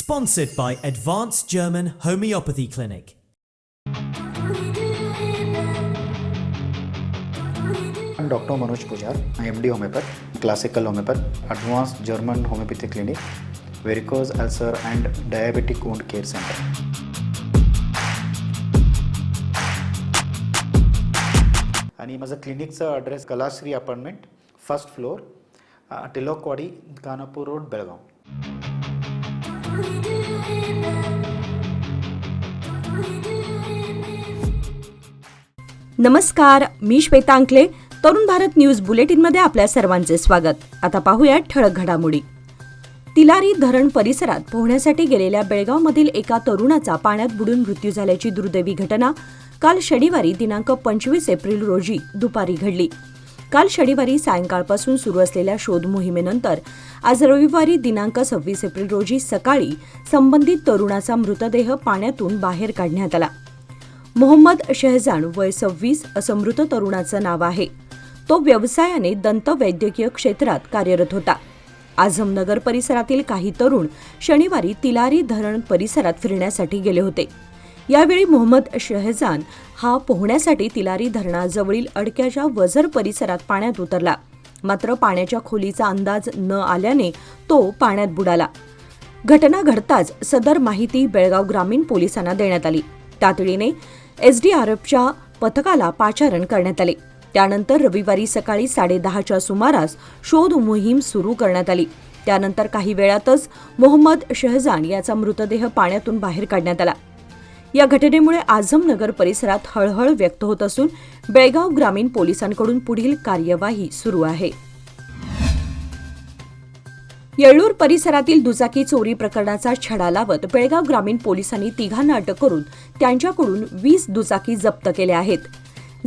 Sponsored by Advanced German Homeopathy Clinic. I'm Dr. Manoj Pujar. I am MD Homeopath, Classical Homeopath, Advanced German Homeopathy Clinic, Varicose Ulcer and Diabetic Wound Care Center. आणि माझं क्लिनिकचा address Kalashree apartment, first floor, Tilakwadi, Khanapur road, Belgaum. नमस्कार, मी श्वेता अंकले. Tarun Bharat news बुलेटिनमध्ये आपल्या सर्वांचे स्वागत. आता पाहूया ठळक घडामोडी. तिलारी धरण परिसरात पोहण्यासाठी गेलेल्या बेळगावमधील एका तरुणाचा पाण्यात बुडून मृत्यू झाल्याची दुर्दैवी घटना काल शनिवारी दिनांक 25 एप्रिल रोजी दुपारी घडली. काल शनिवारी सायंकाळपासून सुरू असलेल्या शोध मोहिमेनंतर आज रविवारी दिनांक 26 एप्रिल रोजी सकाळी संबंधित तरुणाचा मृतदेह पाण्यातून बाहेर काढण्यात आला. मोहम्मद शहजान वय 26 असं मृत तरुणाचं नाव आहे. तो व्यवसायाने दंतवैद्यकीय क्षेत्रात कार्यरत होता. आझमनगर परिसरातील काही तरुण शनिवारी तिलारी धरण परिसरात फिरण्यासाठी गेले होते. यावेळी मोहम्मद शहजान हा पोहण्यासाठी तिलारी धरणाजवळील अडक्याच्या वझर परिसरात पाण्यात उतरला. मात्र पाण्याच्या खोलीचा अंदाज न आल्याने तो पाण्यात बुडाला. घटना घडताच सदर माहिती बेळगाव ग्रामीण पोलिसांना देण्यात आली. तातडीने एसडीआरएफच्या पथकाला पाचारण करण्यात आले. त्यानंतर रविवारी सकाळी 10:30च्या सुमारास शोध मोहीम सुरू करण्यात आली. त्यानंतर काही वेळातच मोहम्मद शहजान याचा मृतदेह पाण्यातून बाहेर काढण्यात आला. या घटनेमुळे आझमनगर परिसरात हळहळ व्यक्त होत असून बेळगाव ग्रामीण पोलिसांकडून पुढील कार्यवाही सुरू आहे. येळ्ळूर परिसरातील दुचाकी चोरी प्रकरणाचा छडा लावत बेळगाव ग्रामीण पोलिसांनी तिघांना अटक करून त्यांच्याकडून 20 दुचाकी जप्त केल्या आहेत.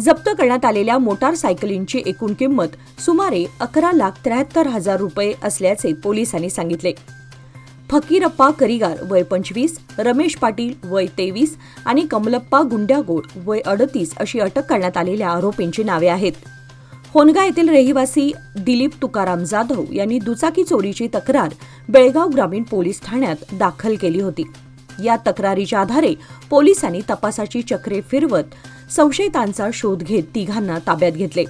जप्त करण्यात आलेल्या मोटारसायकलींची एकूण किंमत सुमारे 11,73,000 रुपये असल्याचे पोलिसांनी सांगितले. फकीरप्पा करिगार वय 25, रमेश पाटील वय 23 आणि कमलप्पा गुंड्यागोड वय 38 अशी अटक करण्यात आलेल्या आरोपींची नावे आहेत. होनगा येथील रहिवासी दिलीप तुकाराम जाधव यांनी दुचाकी चोरीची तक्रार बेळगाव ग्रामीण पोलीस ठाण्यात दाखल केली होती. या तक्रारीच्या आधारे पोलिसांनी तपासाची चक्रे फिरवत संशयितांचा शोध घेत तिघांना ताब्यात घेतले.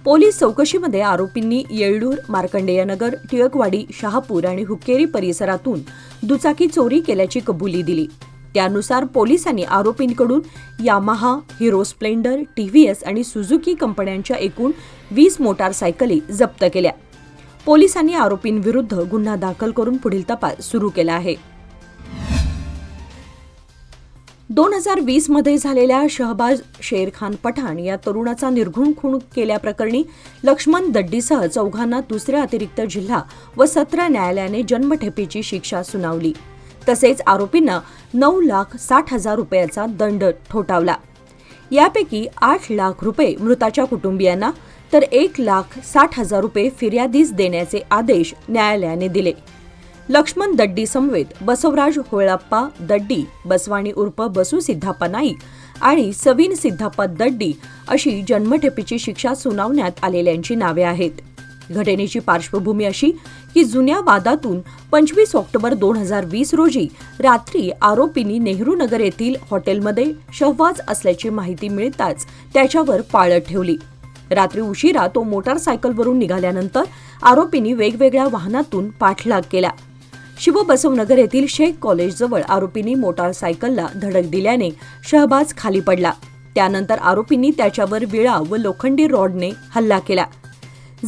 पोलीस चौकशीमध्ये आरोपींनी येळ्ळूर, मार्कंडेयनगर, टिळकवाडी, शहापूर आणि हुक्केरी परिसरातून दुचाकी चोरी केल्याची कबुली दिली. त्यानुसार पोलिसांनी आरोपींकडून यामाहा, हिरो स्प्लेंडर, टीव्हीएस आणि सुझुकी कंपन्यांच्या एकूण 20 मोटारसायकली जप्त केल्या. पोलिसांनी आरोपींविरुद्ध गुन्हा दाखल करून पुढील तपास सुरू केला आहे. 2020 मध्ये झालेल्या शहबाज शेरखान पठाण या तरुणाचा निर्घृण खून केल्याप्रकरणी लक्ष्मण दड्डीसह चौघांना दुसऱ्या अतिरिक्त जिल्हा व सत्र न्यायालयाने जन्मठेपेची शिक्षा सुनावली. तसेच आरोपींना 9,60,000 रुपयाचा दंड ठोठावला. यापैकी 8 लाख रुपये मृताच्या कुटुंबियांना तर 1,60,000 रुपये फिर्यादीस देण्याचे आदेश न्यायालयाने दिले. लक्ष्मण दड्डी समवेत बसवराज होळप्पा दड्डी, बसवाणी उर्फ बसू सिद्धाप्पा नाईक आणि सवीन सिद्धाप्पा दड्डी अशी जन्मठेपेची शिक्षा सुनावण्यात आलेल्यांची नावे आहेत. घटनेची पार्श्वभूमी अशी की जुन्या वादातून 25 ऑक्टोबर 2020 रोजी रात्री आरोपींनी नेहरू नगर येथील हॉटेलमध्ये शहवाज असल्याची माहिती मिळताच त्याच्यावर पाळत ठेवली. रात्री उशिरा तो मोटारसायकलवरून निघाल्यानंतर आरोपींनी वेगवेगळ्या वाहनातून पाठलाग केला. शिवबसवनगर येथील शेख कॉलेजजवळ आरोपींनी मोटारसायकलला धडक दिल्याने शहबाज खाली पडला. त्यानंतर आरोपींनी त्याच्यावर विळा व लोखंडी रॉडने हल्ला केला.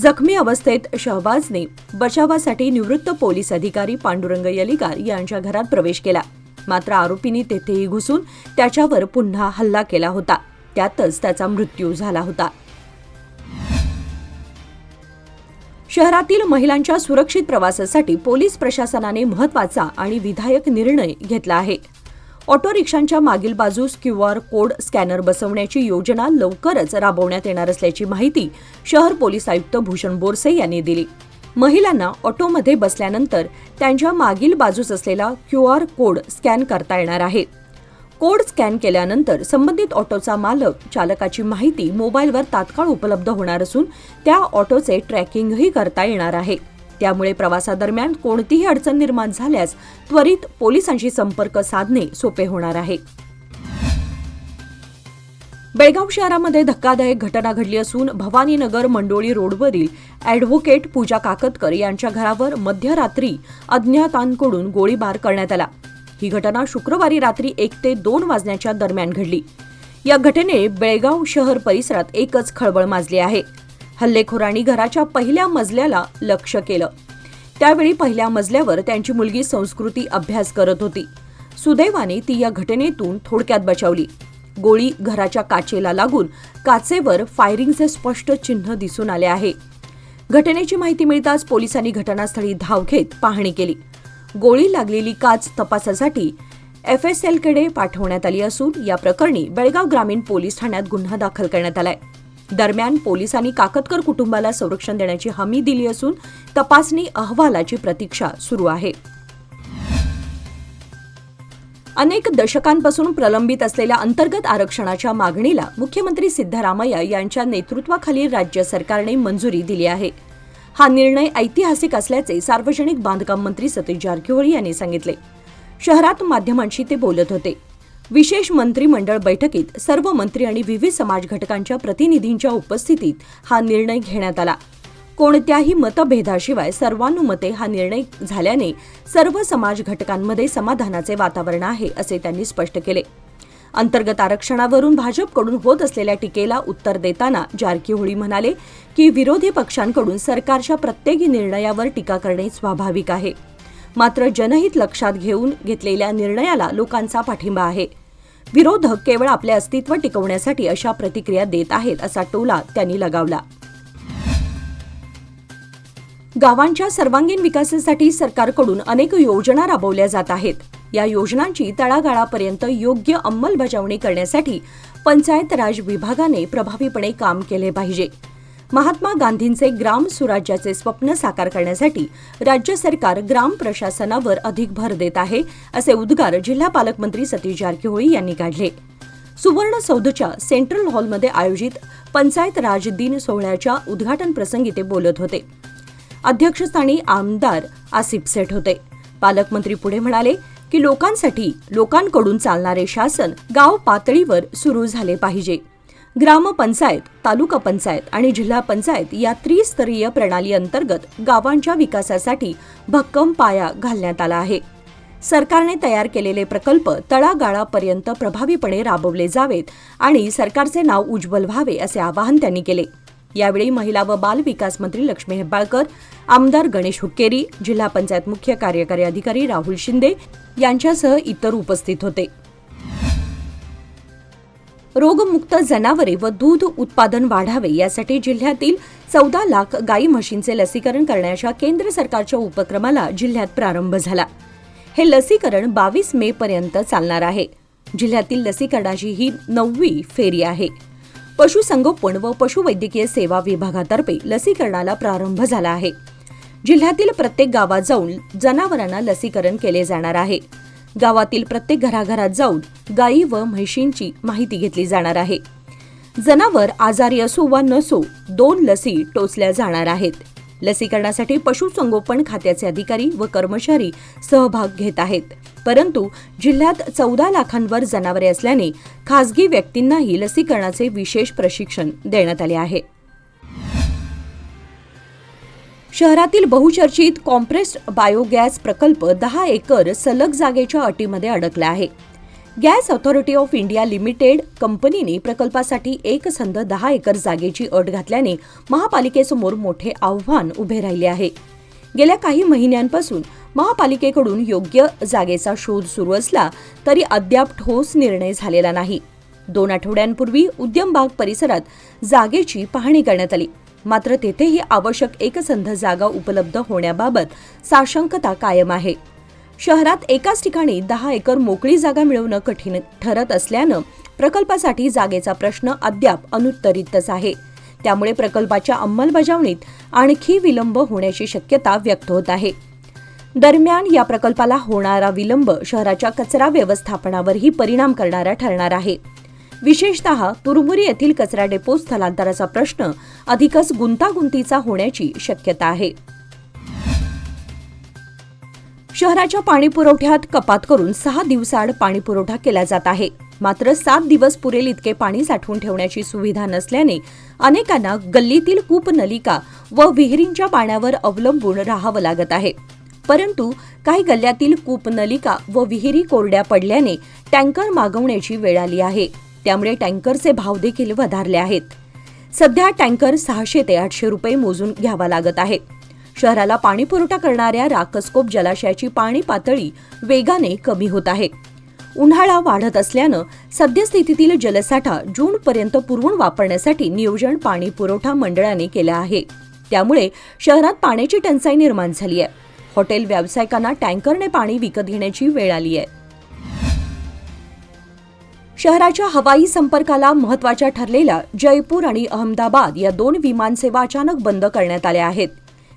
जखमी अवस्थेत शहबाजने बचावासाठी निवृत्त पोलीस अधिकारी पांडुरंग यलिगार यांच्या घरात प्रवेश केला. मात्र आरोपींनी तेथेही घुसून त्याच्यावर पुन्हा हल्ला केला होता. त्यातच त्याचा मृत्यू झाला होता. शहरातील महिलांच्या सुरक्षित प्रवासासाठी पोलीस प्रशासनाने महत्त्वाचा आणि विधायक निर्णय घेतला आहे. ऑटो रिक्षांच्या मागील बाजूस QR कोड स्कॅनर बसवण्याची योजना लवकरच राबवण्यात येणार असल्याची माहिती शहर पोलीस आयुक्त भूषण बोरसे यांनी दिली. महिलांना ऑटोमध्ये बसल्यानंतर त्यांच्या मागील बाजूस असलेला QR कोड स्कॅन करता येणार आहे. कोड स्कॅन केल्यानंतर संबंधित ऑटोचा मालक, चालकाची माहिती मोबाईलवर तात्काळ उपलब्ध होणार असून त्या ऑटोचे ट्रॅकिंगही करता येणार आहे. त्यामुळे प्रवासादरम्यान कोणतीही अडचण निर्माण झाल्यास त्वरित पोलिसांशी संपर्क साधणे सोपे होणार आहे. बेळगाव शहरामध्ये धक्कादायक घटना घडली असून भवानीनगर मंडोळी रोडवरील अॅडव्होकेट पूजा काकतकर यांच्या घरावर मध्यरात्री अज्ञातांकडून गोळीबार करण्यात आला. ही घटना शुक्रवारी रात्री 1 ते 2 वाजण्याच्या दरम्यान घडली. या घटनेने बेळगाव शहर परिसरात एकच खळबळ माजली आहे. हल्लेखोरांनी घराच्या पहिल्या मजल्याला लक्ष्य केलं. त्यावेळी पहिल्या मजल्यावर त्यांची मुलगी संस्कृती अभ्यास करत होती. सुदैवाने ती या घटनेतून थोडक्यात बचावली. गोळी घराच्या काचेला लागून काचेवर फायरिंगचे स्पष्ट चिन्ह दिसून आले आहे. घटनेची माहिती मिळताच पोलिसांनी घटनास्थळी धाव घेत पाहणी केली. गोळी लागलेली काच तपासासाठी FSLकडे पाठवण्यात आली असून या प्रकरणी बेळगाव ग्रामीण पोलीस ठाण्यात गुन्हा दाखल करण्यात आलाय. दरम्यान पोलिसांनी काकतकर कुटुंबाला संरक्षण देण्याची हमी दिली असून तपासणी अहवालाची प्रतीक्षा सुरू आहे. अनेक दशकांपासून प्रलंबित असलेल्या अंतर्गत आरक्षणाच्या मागणीला मुख्यमंत्री सिद्धरामय्या यांच्या नेतृत्वाखालील राज्य सरकारने मंजुरी दिली आहे. हा निर्णय ऐतिहासिक असल्याचे सार्वजनिक बांधकाम मंत्री सतीश जारकिहोळी यांनी सांगितले. शहरात माध्यमांशी ते बोलत होते. विशेष मंत्रिमंडळ बैठकीत सर्व मंत्री आणि विविध समाज घटकांच्या प्रतिनिधींच्या उपस्थितीत हा निर्णय घेण्यात आला. कोणत्याही मतभेदाशिवाय सर्वानुमते हा निर्णय झाल्याने सर्व समाज घटकांमध्ये समाधानाचे वातावरण आहे असे त्यांनी स्पष्ट केले. अंतर्गत आरक्षणावरून भाजपकडून होत असलेल्या टीकेला उत्तर देताना जारकिहोळी म्हणाले की विरोधी पक्षांकडून सरकारच्या प्रत्येक निर्णयावर टीका करणे स्वाभाविक आहे. मात्र जनहित लक्षात घेऊन घेतलेल्या निर्णयाला लोकांचा पाठिंबा आहे. विरोधक केवळ आपले अस्तित्व टिकवण्यासाठी अशा प्रतिक्रिया देत आहेत असा टोला त्यांनी लगावला. गावांच्या सर्वांगीण विकासासाठी सरकारकडून अनेक योजना राबवल्या जात आहेत. या योजनांची तळागाळापर्यंत योग्य अंमलबजावणी करण्यासाठी पंचायत राज विभागाने प्रभावीपणे काम केले पाहिजे. महात्मा गांधींचे ग्राम सुराज्याचे स्वप्न साकार करण्यासाठी राज्य सरकार ग्राम प्रशासनावर अधिक भर देत आहे असे उद्गार जिल्हा पालकमंत्री सतीश जारकिहोळी यांनी काढले. सुवर्ण सौधच्या सेंट्रल हॉलमध्ये आयोजित पंचायत राज दिन सोहळ्याच्या उद्घाटन प्रसंगी ते बोलत होते. अध्यक्षस्थानी आमदार आसिफ सेठ होते. पालकमंत्री पुढे म्हणाले की लोकांसाठी लोकांकडून चालणारे शासन गाव पातळीवर सुरू झाले पाहिजे. ग्रामपंचायत, तालुका पंचायत आणि जिल्हा पंचायत या त्रिस्तरीय प्रणाली अंतर्गत गावांच्या विकासासाठी भक्कम पाया घालण्यात आला आहे. सरकारने तयार केलेले प्रकल्प तळागाळापर्यंत प्रभावीपणे राबवले जावेत आणि सरकारचे नाव उज्ज्वल व्हावे असे आवाहन त्यांनी केले. यावेळी महिला व बाल विकास मंत्री लक्ष्मी हेब्बाळकर, आमदार गणेश हुक्केरी, जिल्हा पंचायत मुख्य कार्यकारी अधिकारी राहुल शिंदे यांच्यासह इतर उपस्थित होते. रोगमुक्त जनावरे व दूध उत्पादन वाढावे यासाठी जिल्ह्यातील 14 लाख गाई म्हशींचे लसीकरण करण्याच्या केंद्र सरकारच्या उपक्रमाला जिल्ह्यात प्रारंभ झाला. हे लसीकरण 22 मे पर्यंत चालणार आहे. जिल्ह्यातील लसीकरणाची ही 9वी फेरी आहे. पशुसंगोपन व पशुवैद्यकीय सेवा विभागातर्फे लसीकरणाला प्रारंभ झाला आहे. जिल्ह्यातील प्रत्येक गावात जाऊन जनावरांना लसीकरण केले जाणार आहे. गावातील प्रत्येक घराघरात जाऊन गायी व म्हशींची माहिती घेतली जाणार आहे. जनावर आजारी असो वा नसो 2 लसी टोचल्या जाणार आहेत. लसीकरणासाठी पशुसंगोपन खात्याचे अधिकारी व कर्मचारी सहभाग घेत आहेत. परंतु जिल्ह्यात 14 लाखांवर जनावरे असल्याने खासगी व्यक्तींनाही लसीकरणाचे विशेष प्रशिक्षण देण्यात आले आहे. शहरातील बहुचर्चित कॉम्प्रेस्ड बायोगॅस प्रकल्प 10 एकर सलग जागेच्या अटीमध्ये अडकला आहे. Gas authority of India limited कंपनीने प्रकल्पासाठी एकसंध 10 एकर जागेची अट घातल्याने महापालिकेसमोर मोठे आव्हान उभे राहिले आहे. गेल्या काही महिन्यांपासून महापालिकेकडून योग्य जागेचा शोध सुरू असला तरी अद्याप ठोस निर्णय झालेला नाही. 2 आठवड्यांपूर्वी उद्यमबाग परिसरात जागेची पाहणी करण्यात आली. मात्र तेथेही आवश्यक एकसंध जागा उपलब्ध होण्याबाबत साशंकता कायम आहे. शहरात एकाच ठिकाणी 10 एकर मोकळी जागा मिळवणं कठीण ठरत असल्यानं प्रकल्पासाठी जागेचा प्रश्न अद्याप अनुत्तरितच आहे. त्यामुळे प्रकल्पाच्या अंमलबजावणीत आणखी विलंब होण्याची शक्यता व्यक्त होत आहे. दरम्यान या प्रकल्पाला होणारा विलंब शहराच्या कचरा व्यवस्थापनावरही परिणाम करणारा ठरणार आहे. विशेषतः तुरमुरी येथील कचरा डेपो स्थलांतराचा प्रश्न अधिकच गुंतागुंतीचा होण्याची शक्यता आहे. शहराच्या पाणीपुरवठ्यात कपात करून 6 दिवसाआड पाणीपुरवठा केला जात आहे. मात्र 7 दिवस पुरेल इतके पाणी साठवून ठेवण्याची सुविधा नसल्याने अनेकांना गल्लीतील कूपनलिका व विहिरींच्या पाण्यावर अवलंबून राहावं लागत आहे. परंतु काही गल्ल्यातील कूपनलिका व विहिरी कोरड्या पडल्याने टँकर मागवण्याची वेळ आली आहे. त्यामुळे टँकरचे भाव देखील वधारले आहेत. सध्या टँकर 600 ते 800 रुपये मोजून घ्यावा लागत आहे. शहराला पाणीपुरवठा करणाऱ्या राकसकोप जलाशयाची पाणी पातळी वेगाने कमी होत आहे. उन्हाळा वाढत असल्यानं सद्यस्थितीतील जलसाठा जूनपर्यंत पुरवून वापरण्यासाठी नियोजन पाणी पुरवठा मंडळाने केलं आहे. त्यामुळे शहरात पाण्याची टंचाई निर्माण झाली आहे. हॉटेल व्यावसायिकांना टँकरने पाणी विकत घेण्याची वेळ आली आहे. शहराच्या हवाई संपर्काला महत्त्वाच्या ठरलेल्या जयपूर आणि अहमदाबाद या 2 विमानसेवा अचानक बंद करण्यात आल्या आहेत.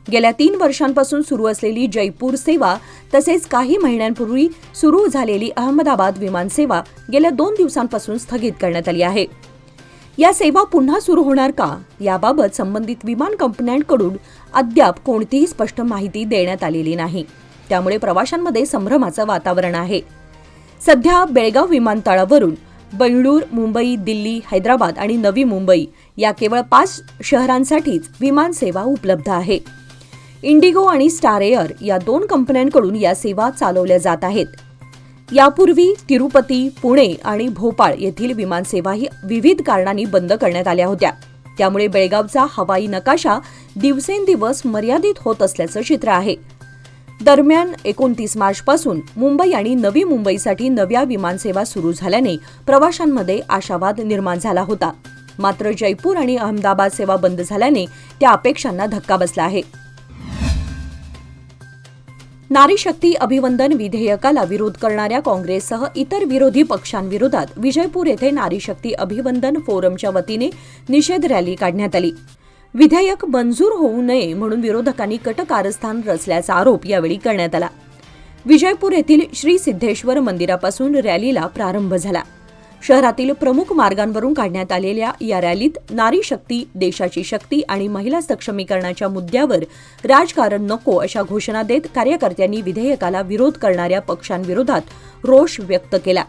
गेल्या 3 वर्षांपासून सुरू असलेली जयपूर सेवा तसेच काही महिन्यांपूर्वी सुरू झालेली अहमदाबाद विमानसेवा गेल्या 2 दिवसांपासून स्थगित करण्यात आली आहे. या सेवा पुन्हा सुरू होणार का याबाबत संबंधित विमान कंपन्यांकडून अद्याप कोणतीही स्पष्ट माहिती देण्यात आलेली नाही. त्यामुळे प्रवाशांमध्ये संभ्रमाचं वातावरण आहे. सध्या बेळगाव विमानतळावरून बंगळूर, मुंबई, दिल्ली, हैदराबाद आणि नवी मुंबई या केवळ 5 शहरांसाठीच विमानसेवा उपलब्ध आहे. इंडिगो आणि स्टार एअर या 2 कंपन्यांकडून या सेवा चालवल्या जात आहेत. यापूर्वी तिरुपती, पुणे आणि भोपाळ येथील विमानसेवाही विविध कारणांनी बंद करण्यात आल्या होत्या. त्यामुळे बेळगावचा हवाई नकाशा दिवसेंदिवस मर्यादित होत असल्याचं चित्र आहे. दरम्यान 29 मार्चपासून मुंबई आणि नवी मुंबईसाठी नव्या विमानसेवा सुरू झाल्याने प्रवाशांमध्ये आशावाद निर्माण झाला होता. मात्र जयपूर आणि अहमदाबाद सेवा बंद झाल्याने त्या अपेक्षांना धक्का बसला आहे. नारी शक्ती अभिवंदन विधेयकाला विरोध करणाऱ्या काँग्रेससह इतर विरोधी पक्षांविरोधात विजयपूर येथे नारी शक्ती अभिवंदन फोरमच्या वतीने निषेध रॅली काढण्यात आली. विधेयक मंजूर होऊ नये म्हणून विरोधकांनी कटकारस्थान रचल्याचा आरोप यावेळी करण्यात आला. विजयपूर येथील श्री सिद्धेश्वर मंदिरापासून रॅलीला प्रारंभ झाला. शहरातील प्रमुख मार्गांवरून काढण्यात आलेल्या या रॅलीत नारी शक्ती, देशाची शक्ती आणि महिला सक्षमीकरणाच्या मुद्द्यावर राजकारण नको अशा घोषणा देत कार्यकर्त्यांनी विधेयकाला विरोध करणाऱ्या पक्षांविरोधात रोष व्यक्त केला.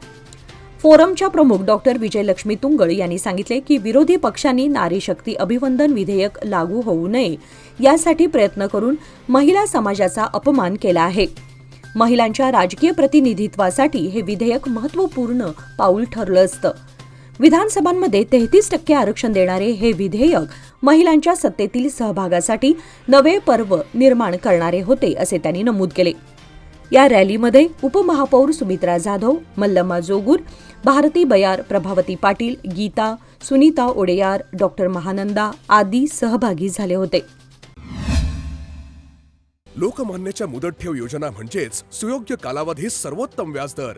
फोरमच्या प्रमुख डॉक्टर विजयलक्ष्मी तुंगळ यांनी सांगितले की विरोधी पक्षांनी नारी शक्ती अभिवंदन विधेयक लागू होऊ नये यासाठी प्रयत्न करून महिला समाजाचा अपमान केला आहे. महिलांच्या राजकीय प्रतिनिधित्वासाठी हे विधेयक महत्त्वपूर्ण पाऊल ठरलं असतं. विधानसभांमध्ये 33% आरक्षण देणारे हे विधेयक महिलांच्या सत्तेतील सहभागासाठी नवे पर्व निर्माण करणारे होते असे त्यांनी नमूद केले. या रॅलीमध्ये उपमहापौर सुमित्रा जाधव, मल्लम्मा जोगूर, भारती बयार, प्रभावती पाटील, गीता, सुनीता ओडेयार, डॉक्टर महानंदा आदी सहभागी झाले होते. लोकमान्यच्या मुदत ठेव योजना म्हणजेच सुयोग्य कालावधीत सर्वोत्तम व्याजदर.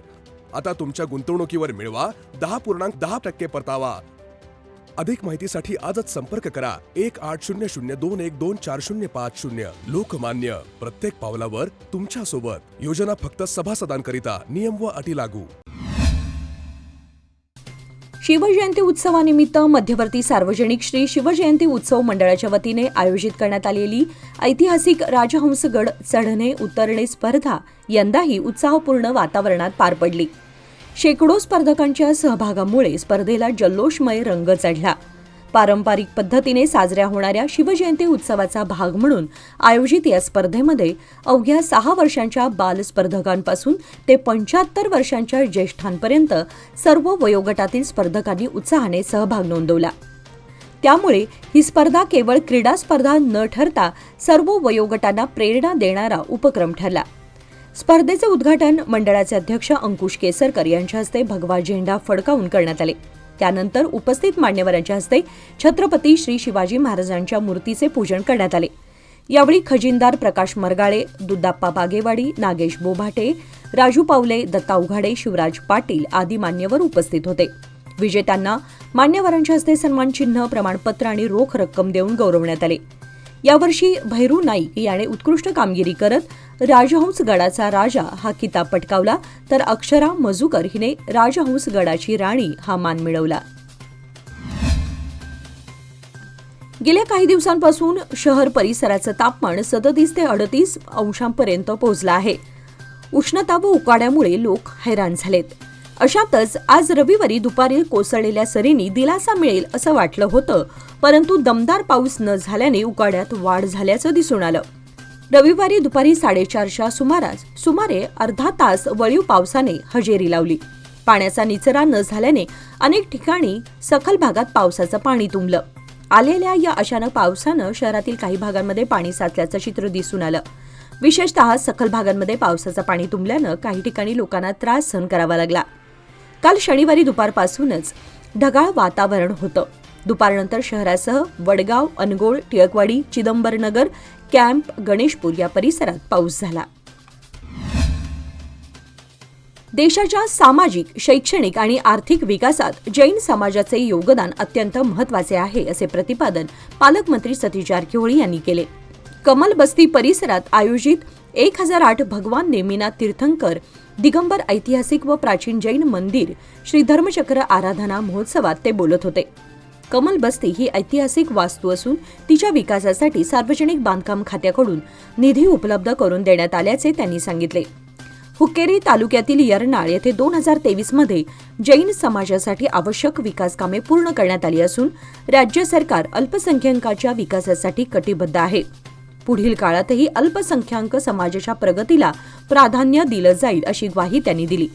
आता तुमच्या गुंतवणुकीवर मिळवा 10.10% परतावा. अधिक माहितीसाठी आजच संपर्क करा 1800212405. लोकमान्य, प्रत्येक पावलावर तुमच्या सोबत. योजना फक्त सभासदांकरिता. नियम व अटी लागू. शिवजयंती उत्सवानिमित्त मध्यवर्ती सार्वजनिक श्री शिवजयंती उत्सव मंडळाच्या वतीने आयोजित करण्यात आलेली ऐतिहासिक राजहंसगड चढणे उतरणे स्पर्धा यंदाही उत्साहपूर्ण वातावरणात पार पडली. शेकडो स्पर्धकांच्या सहभागामुळे स्पर्धेला जल्लोषमय रंग चढला. पारंपरिक पद्धतीने साजऱ्या होणाऱ्या शिवजयंती उत्सवाचा भाग म्हणून आयोजित या स्पर्धेमध्ये अवघ्या 6 वर्षांच्या बाल स्पर्धकांपासून ते 75 वर्षांच्या ज्येष्ठांपर्यंत सर्व वयोगटातील स्पर्धकांनी उत्साहाने सहभाग नोंदवला. त्यामुळे ही स्पर्धा केवळ क्रीडा स्पर्धा न ठरता सर्व वयोगटांना प्रेरणा देणारा उपक्रम ठरला. स्पर्धेचे उद्घाटन मंडळाचे अध्यक्ष अंकुश केसरकर यांच्या हस्ते भगवा झेंडा फडकावून करण्यात आले. त्यानंतर उपस्थित मान्यवरांच्या हस्ते छत्रपती श्री शिवाजी महाराजांच्या मूर्तीचे पूजन करण्यात आले. यावेळी खजिनदार प्रकाश मरगाळे, दुद्दाप्पा बागेवाडी, नागेश बोभाटे, राजू पावले, दत्ता उघाडे, शिवराज पाटील आदी मान्यवर उपस्थित होते. विजेत्यांना मान्यवरांच्या हस्ते सन्मानचिन्ह, प्रमाणपत्र आणि रोख रक्कम देऊन गौरवण्यात आले. यावर्षी भैरू नाईक याने उत्कृष्ट कामगिरी करत राजहंस गडाचा राजा हा किताब पटकावला, तर अक्षरा मजुकर हिने राजहंस गडाची राणी हा मान मिळवला. गेल्या काही दिवसांपासून शहर परिसराचं तापमान 37 ते 38 अंशांपर्यंत पोहोचलं आहे. उष्णता व उकाड्यामुळे लोक हैराण झालेत. अशातच आज रविवारी दुपारी कोसळलेल्या सरींनी दिलासा मिळेल असं वाटलं होतं, परंतु दमदार पाऊस न झाल्याने उकाड्यात वाढ झाल्याचं दिसून आलं. रविवारी दुपारी 4:30च्या सुमारास सुमारे अर्धा तास वळीव पावसाने हजेरी लावली. पाण्याचा निचरा न झाल्याने अनेक ठिकाणी सखल भागात पावसाचं पाणी तुंबलं. आलेल्या या अचानक पावसानं शहरातील काही भागांमध्ये पाणी साचल्याचं चित्र दिसून आलं. विशेषतः सखल भागांमध्ये पावसाचं पाणी तुंबल्यानं काही ठिकाणी लोकांना त्रास सहन करावा लागला. काल शनिवारी दुपारपासूनच ढगाळ वातावरण होतं. दुपारनंतर शहरासह वडगाव, अनगोळ, टिळकवाडी, चिदंबरनगर, कॅम्प, गणेशपूर या परिसरात पाऊस झाला. देशाच्या सामाजिक, शैक्षणिक आणि आर्थिक विकासात जैन समाजाचे योगदान अत्यंत महत्त्वाचे आहे असे प्रतिपादन पालकमंत्री सतीश जारकिहोळी यांनी केले. कमल बस्ती परिसरात आयोजित 1008 भगवान नेमिनाथ तीर्थंकर दिगंबर ऐतिहासिक व प्राचीन जैन मंदिर श्री धर्मचक्र आराधना महोत्सवात ते बोलत होते. कमल बस्ती ही ऐतिहासिक वास्तू असून तिच्या विकासासाठी सार्वजनिक बांधकाम खात्याकडून निधी उपलब्ध करून देण्यात आल्याचे त्यांनी सांगितले. हुक्केरी तालुक्यातील यरनाळ येथे 2023 मध्ये जैन समाजासाठी आवश्यक विकास कामे पूर्ण करण्यात आली असून राज्य सरकार अल्पसंख्याकांच्या विकासासाठी कटिबद्ध आहे. पुढील काळातही अल्पसंख्याक समाजाच्या प्रगतीला प्राधान्य दिलं जाईल अशी ग्वाही त्यांनी दिली.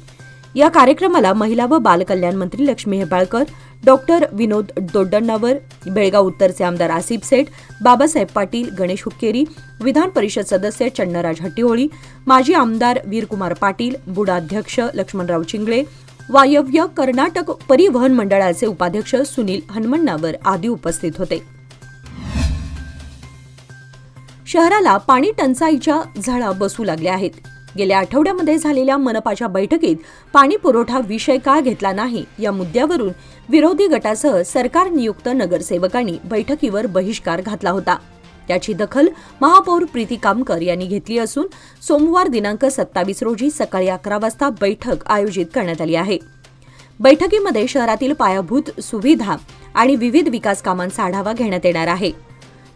या कार्यक्रमाला महिला व बालकल्याण मंत्री लक्ष्मी हेब्बाळकर, डॉक्टर विनोद दोड्डण्णावर, बेळगाव उत्तरचे आमदार आसिफ सेठ, बाबासाहेब पाटील, गणेश हुक्केरी, विधान परिषद सदस्य चन्नराज हट्टीहोळी, माजी आमदार वीरकुमार पाटील, बुडाध्यक्ष लक्ष्मणराव चिंगळे, वायव्य कर्नाटक परिवहन मंडळाचे उपाध्यक्ष सुनील हनुमण्णावर आदी उपस्थित होते. शहराला पाणी टंचाईच्या झळा बसू लागल्या आहेत. गेल्या आठवड्यामध्ये झालेल्या मनपाच्या बैठकीत पाणी पुरवठा विषय का घेतला नाही या मुद्द्यावरून विरोधी गटासह सरकार नियुक्त नगरसेवकांनी बैठकीवर बहिष्कार घातला होता. त्याची दखल महापौर प्रीती कामकर यांनी घेतली असून सोमवार दिनांक 27 रोजी सकाळी 11 वाजता बैठक आयोजित करण्यात आली आहे. बैठकीमध्ये शहरातील पायाभूत सुविधा आणि विविध विकास कामांचा आढावा घेण्यात येणार आहे.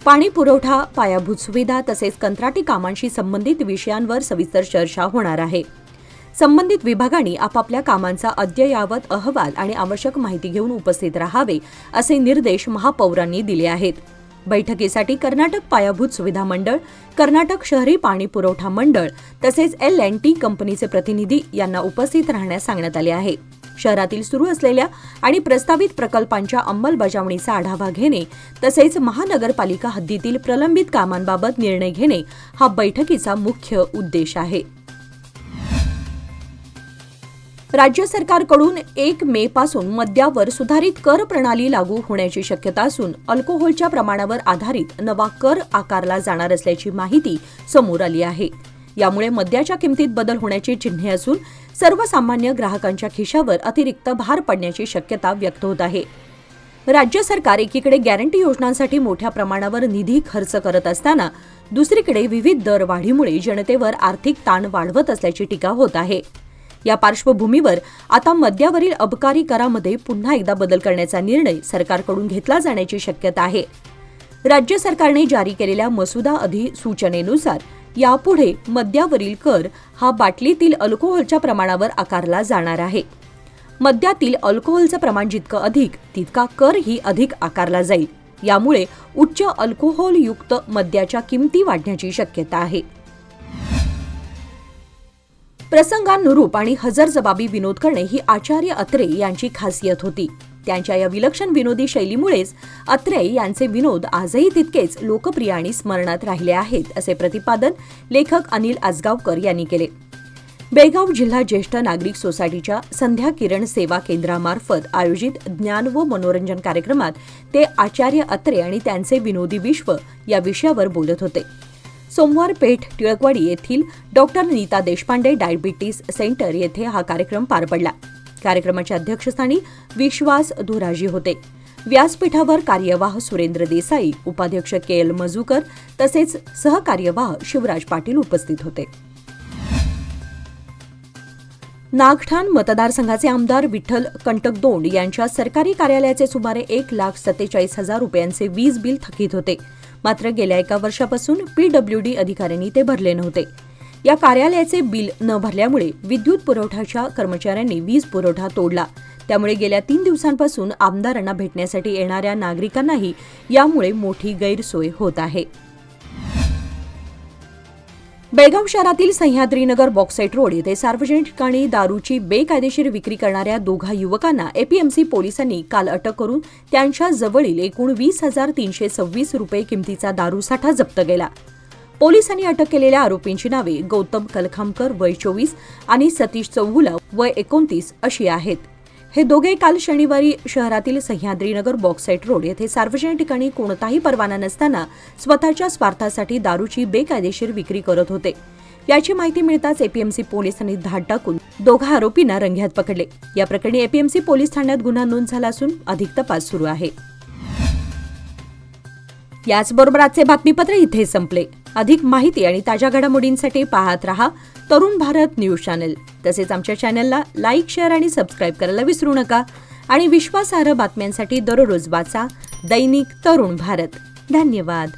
पाणी पुरवठा, पायाभूत सुविधा तसेच कंत्राटी कामांशी संबंधित विषयांवर सविस्तर चर्चा होणार आहे. संबंधित विभागांनी आपापल्या कामांचा अद्ययावत अहवाल आणि आवश्यक माहिती घेऊन उपस्थित राहावे असे निर्देश महापौरांनी दिले आहेत. बैठकीसाठी कर्नाटक पायाभूत सुविधा मंडळ, कर्नाटक शहरी पाणी पुरवठा मंडळ तसेच L&T कंपनीचे प्रतिनिधी यांना उपस्थित राहण्यास सांगण्यात आले आहे. शहरातील सुरू असलेल्या आणि प्रस्तावित प्रकल्पांच्या अंमलबजावणीचा आढावा घेणे तसेच महानगरपालिका हद्दीतील प्रलंबित कामांबाबत निर्णय घेणे हा बैठकीचा मुख्य उद्देश आहे. राज्य सरकारकडून 1 मे पासून मद्यावर सुधारित कर प्रणाली लागू होण्याची शक्यता असून अल्कोहोलच्या प्रमाणावर आधारित नवा कर आकारला जाणार असल्याची माहिती समोर आली आहे. यामुळे मद्याच्या किमतीत बदल होण्याची चिन्हे असून सर्वसामान्य ग्राहकांच्या खिशावर अतिरिक्त भार पडण्याची शक्यता व्यक्त होत आहे. राज्य सरकार एकीकडे गॅरंटी योजनांसाठी मोठ्या प्रमाणावर निधी खर्च करत असताना दुसरीकडे विविध दरवाढीमुळे जनतेवर आर्थिक ताण वाढवत असल्याची टीका होत आहे. या पार्श्वभूमीवर आता मद्यावरील अबकारी करामध्ये पुन्हा एकदा बदल करण्याचा निर्णय सरकारकडून घेतला जाण्याची शक्यता आहे. राज्य सरकारने जारी केलेल्या मसुदा अधिसूचनेनुसार यापुढे मद्यावरील कर हा बाटलीतील अल्कोहोलच्या प्रमाणावर आकारला जाणार आहे. मद्यातील अल्कोहोलचं प्रमाण जितकं अधिक तितका करही अधिक आकारला जाईल. यामुळे उच्च अल्कोहोलयुक्त मद्याच्या किमती वाढण्याची शक्यता आहे. प्रसंगानुरूप आणि हजरजबाबी विनोद करणे ही आचार्य अत्रे यांची खासियत होती. त्यांच्या या विलक्षण विनोदी शैलीमुळेच अत्रे यांचे विनोद आजही तितकेच लोकप्रिय आणि स्मरणात राहिले आहेत असे प्रतिपादन लेखक अनिल आजगावकर यांनी केले. बेळगाव जिल्हा ज्येष्ठ नागरिक सोसायटीच्या संध्या किरण सेवा केंद्रामार्फत आयोजित ज्ञान व मनोरंजन कार्यक्रमात ते आचार्य अत्रे आणि त्यांचे विनोदी विश्व या विषयावर बोलत होते. सोमवार पेठ टिळकवाडी येथील doctor Nita Deshpande diabetes centre येथे हा कार्यक्रम पार पडला. कार्यक्रमाच्या अध्यक्षस्थानी विश्वास धुराजी होते. व्यासपीठावर कार्यवाह सुरेंद्र देसाई, उपाध्यक्ष KL मजूकर तसेच सहकार्यवाह शिवराज पाटील उपस्थित होते. नागठाण मतदारसंघाचे आमदार विठ्ठल कंटकदोंड यांच्या सरकारी कार्यालयाचे सुमारे 1,47,000 रुपयांचे वीज बिल थकीत होते. मात्र गेल्या 1 वर्षापासून PWD अधिकाऱ्यांनी ते भरले नव्हते. या कार्यालयाचे बिल न भरल्यामुळे विद्युत पुरवठ्याच्या कर्मचाऱ्यांनी वीज पुरवठा तोडला. त्यामुळे गेल्या 3 दिवसांपासून आमदारांना भेटण्यासाठी येणाऱ्या नागरिकांनाही यामुळे मोठी गैरसोय होत आहे. बेळगाव शहरातील सह्याद्रीनगर बॉक्साईट रोड येथे सार्वजनिक ठिकाणी दारूची बेकायदेशीर विक्री करणाऱ्या दोघा युवकांना एपीएमसी पोलिसांनी काल अटक करून त्यांच्या जवळील एकूण 20,326 रुपये किमतीचा दारूसाठा जप्त केला. पोलिसांनी अटक केलेल्या आरोपींची नावे गौतम कलखामकर वय 24 आणि सतीश चौगुला वय 29 अशी आहेत. हे दोघे काल शनिवारी शहरातील सह्याद्रीनगर बॉक्साईट रोड येथे सार्वजनिक ठिकाणी कोणताही परवाना नसताना स्वतःच्या स्वार्थासाठी दारूची बेकायदेशीर विक्री करत होते. याची माहिती मिळताच एपीएमसी पोलिसांनी धाड टाकून दोघा आरोपींना रंगेहात पकडले. या प्रकरणी एपीएमसी पोलीस ठाण्यात गुन्हा नोंद झाला असून अधिक तपास सुरू आहे. याचबरोबर आजचे बातमीपत्र इथे संपले. अधिक माहिती आणि ताज्या घडामोडींसाठी पाहत रहा तरुण भारत न्यूज चॅनल. तसेच आमच्या चॅनलला लाईक, शेअर आणि सबस्क्राईब करायला विसरू नका. आणि विश्वासार्ह बातम्यांसाठी दररोज वाचा दैनिक तरुण भारत. धन्यवाद.